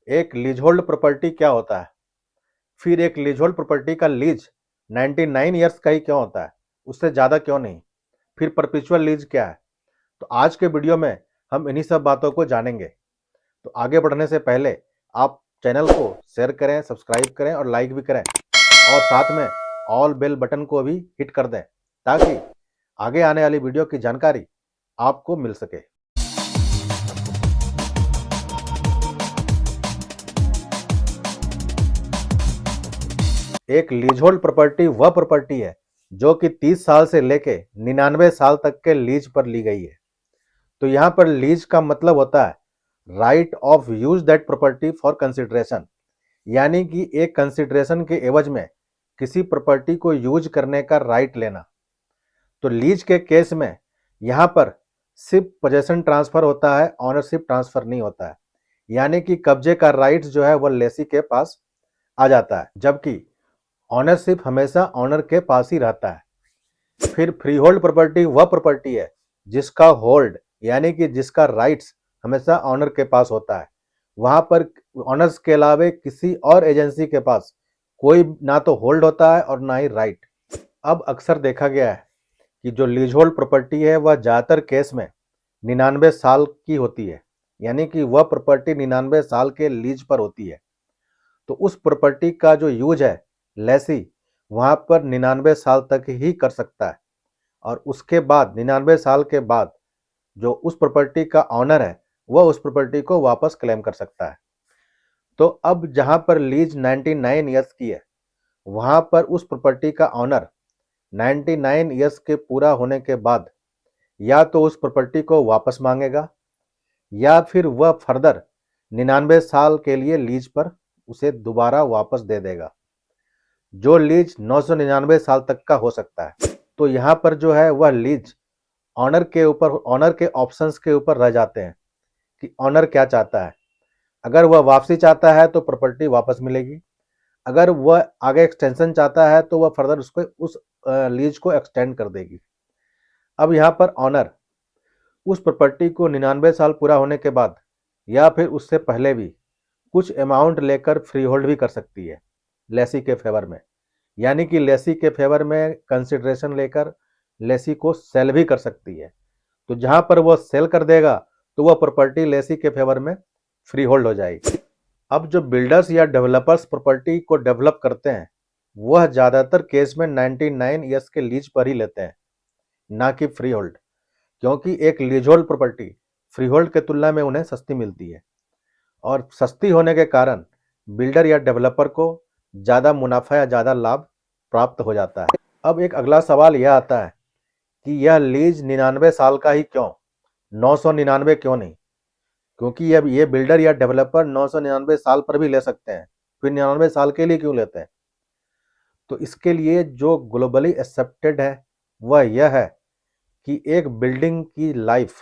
एक lease hold property क्या होता है, फिर एक लीज होल्ड प्रॉपर्टी का लीज 99 ईयर्स का ही क्यों होता है, उससे ज़्यादा क्यों नहीं, फिर परपेचुअल लीज क्या है। तो आज के वीडियो में हम इन्हीं सब बातों को जानेंगे। तो आगे बढ़ने से पहले आप चैनल को शेयर करें, सब्सक्राइब करें और लाइक भी करें, और साथ में ऑल बेल बटन को भी हिट कर दें ताकि आगे आने वाली वीडियो की जानकारी आपको मिल सके। एक लीज होल्ड प्रॉपर्टी वह प्रॉपर्टी है जो कि 30 साल से लेके 99 साल तक के लीज पर ली गई है। तो यहाँ पर लीज का मतलब होता है right of use that property for consideration, यानी कि एक कंसिडरेशन के एवज में किसी प्रॉपर्टी को यूज करने का राइट लेना। तो लीज के केस में यहाँ पर सिर्फ पोजेशन ट्रांसफर होता है, ऑनरशिप ट्रांसफर नहीं होता है, यानी कि कब्जे का राइट जो है वह लेसी के पास आ जाता है, जबकि ऑनरशिप हमेशा ऑनर के पास ही रहता है। फिर फ्री होल्ड प्रॉपर्टी वह प्रॉपर्टी है जिसका होल्ड यानी कि जिसका राइट्स हमेशा ऑनर के पास होता है। वहां पर ऑनर्स के अलावे किसी और एजेंसी के पास कोई ना तो होल्ड होता है और ना ही राइट। अब अक्सर देखा गया है कि जो लीज होल्ड प्रॉपर्टी है वह ज़्यादातर केस में 99 साल की होती है, यानी कि वह प्रॉपर्टी 99 साल के लीज पर होती है। तो उस प्रॉपर्टी का जो यूज है लेसी वहां पर 99 साल तक ही कर सकता है, और उसके बाद 99 साल के बाद जो उस प्रॉपर्टी का ऑनर है वह उस प्रॉपर्टी को वापस क्लेम कर सकता है। तो अब जहां पर लीज 99 ईयर्स की है, वहां पर उस प्रॉपर्टी का ऑनर 99 ईयर्स के पूरा होने के बाद या तो उस प्रॉपर्टी को वापस मांगेगा या फिर वह फर्दर 99 साल के लिए लीज पर उसे दोबारा वापस दे देगा, जो लीज 999 साल तक का हो सकता है। तो यहाँ पर जो है वह लीज ऑनर के ऊपर, ऑनर के ऑप्शंस के ऊपर रह जाते हैं कि ऑनर क्या चाहता है। अगर वह वापसी चाहता है तो प्रॉपर्टी वापस मिलेगी, अगर वह आगे एक्सटेंशन चाहता है तो वह फर्दर उसको उस लीज को एक्सटेंड कर देगी। अब यहाँ पर ऑनर उस प्रॉपर्टी को 99 साल पूरा होने के बाद या फिर उससे पहले भी कुछ अमाउंट लेकर फ्री होल्ड भी कर सकती है लेसी के फेवर में, यानी कि लेसी के फेवर में कंसिडरेशन लेकर लेसी को सेल भी कर सकती है। तो जहां पर वो सेल कर देगा तो वह प्रॉपर्टी लेसी के फेवर में फ्री होल्ड हो जाएगी। अब जो बिल्डर्स या डेवलपर्स प्रॉपर्टी को डेवलप करते हैं वह ज़्यादातर केस में 99 ईयर्स के लीज पर ही लेते हैं, ना कि फ्री होल्ड, क्योंकि एक lease hold property free hold के तुलना में उन्हें सस्ती मिलती है, और सस्ती होने के कारण बिल्डर या डेवलपर को ज़्यादा मुनाफा या ज़्यादा लाभ प्राप्त हो जाता है। अब एक अगला सवाल यह आता है कि यह लीज 99 साल का ही क्यों, 999 क्यों नहीं, क्योंकि अब ये बिल्डर या डेवलपर 999 साल पर भी ले सकते हैं, फिर 99 साल के लिए क्यों लेते हैं। तो इसके लिए जो ग्लोबली एक्सेप्टेड है वह यह है कि एक बिल्डिंग की लाइफ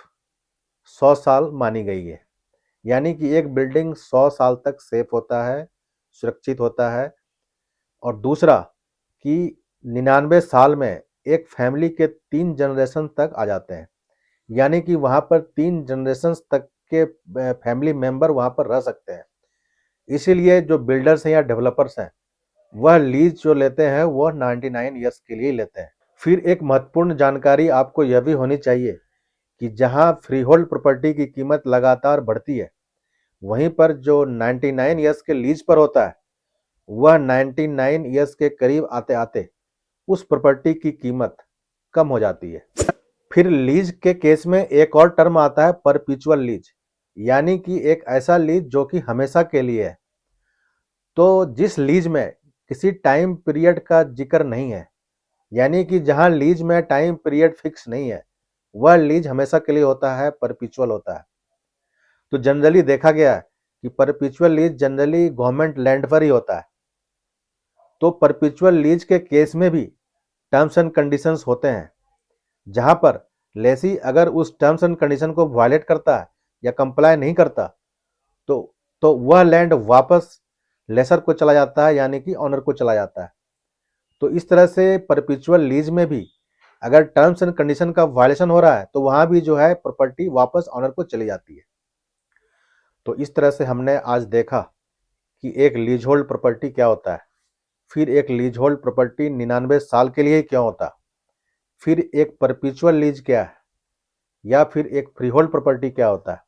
100 साल मानी गई है, यानी कि एक बिल्डिंग 100 साल तक सेफ होता है, सुरक्षित होता है। और दूसरा कि 99 साल में एक फैमिली के 3 जनरेशन तक आ जाते हैं, यानी कि वहाँ पर 3 जनरेशन तक के फैमिली मेंबर वहाँ पर रह सकते हैं। इसीलिए जो बिल्डर्स हैं या डेवलपर्स हैं वह लीज जो लेते हैं वह 99 ईयर्स के लिए लेते हैं। फिर एक महत्वपूर्ण जानकारी आपको यह भी होनी चाहिए कि जहाँ फ्री होल्ड प्रॉपर्टी की कीमत लगातार बढ़ती है, वहीं पर जो 99 ईयर्स के लीज पर होता है वह 99 ईयर्स के करीब आते आते उस प्रॉपर्टी की कीमत कम हो जाती है। फिर लीज के केस में एक और टर्म आता है परपेचुअल लीज, यानी कि एक ऐसा लीज जो कि हमेशा के लिए है। तो जिस लीज में किसी टाइम पीरियड का जिक्र नहीं है, यानी कि जहां लीज में टाइम पीरियड फिक्स नहीं है, वह लीज हमेशा के लिए होता है, परपेचुअल होता है। तो जनरली देखा गया है कि perpetual lease generally government land पर ही होता है। तो परपेचुअल लीज के केस में भी टर्म्स एंड कंडीशंस होते हैं, जहां पर लेसी अगर उस टर्म्स एंड कंडीशन को वायलेट करता है या कंप्लाई नहीं करता तो वह लैंड वापस लेसर को चला जाता है, यानी कि ऑनर को चला जाता है। तो इस तरह से परपेचुअल लीज में भी अगर टर्म्स एंड कंडीशन का वायलेशन हो रहा है तो वहां भी जो है प्रॉपर्टी वापस ऑनर को चली जाती है। तो इस तरह से हमने आज देखा कि एक लीज होल्ड प्रॉपर्टी क्या होता है, फिर एक लीज होल्ड प्रॉपर्टी 99 साल के लिए क्यों होता, फिर एक परपेचुअल लीज क्या है, या फिर एक फ्री होल्ड प्रॉपर्टी क्या होता है।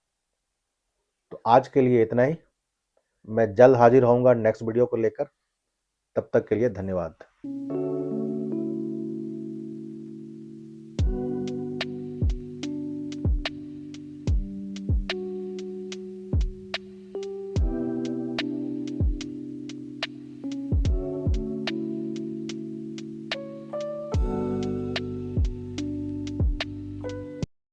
तो आज के लिए इतना ही। मैं जल्द हाजिर होऊंगा नेक्स्ट वीडियो को लेकर। तब तक के लिए धन्यवाद।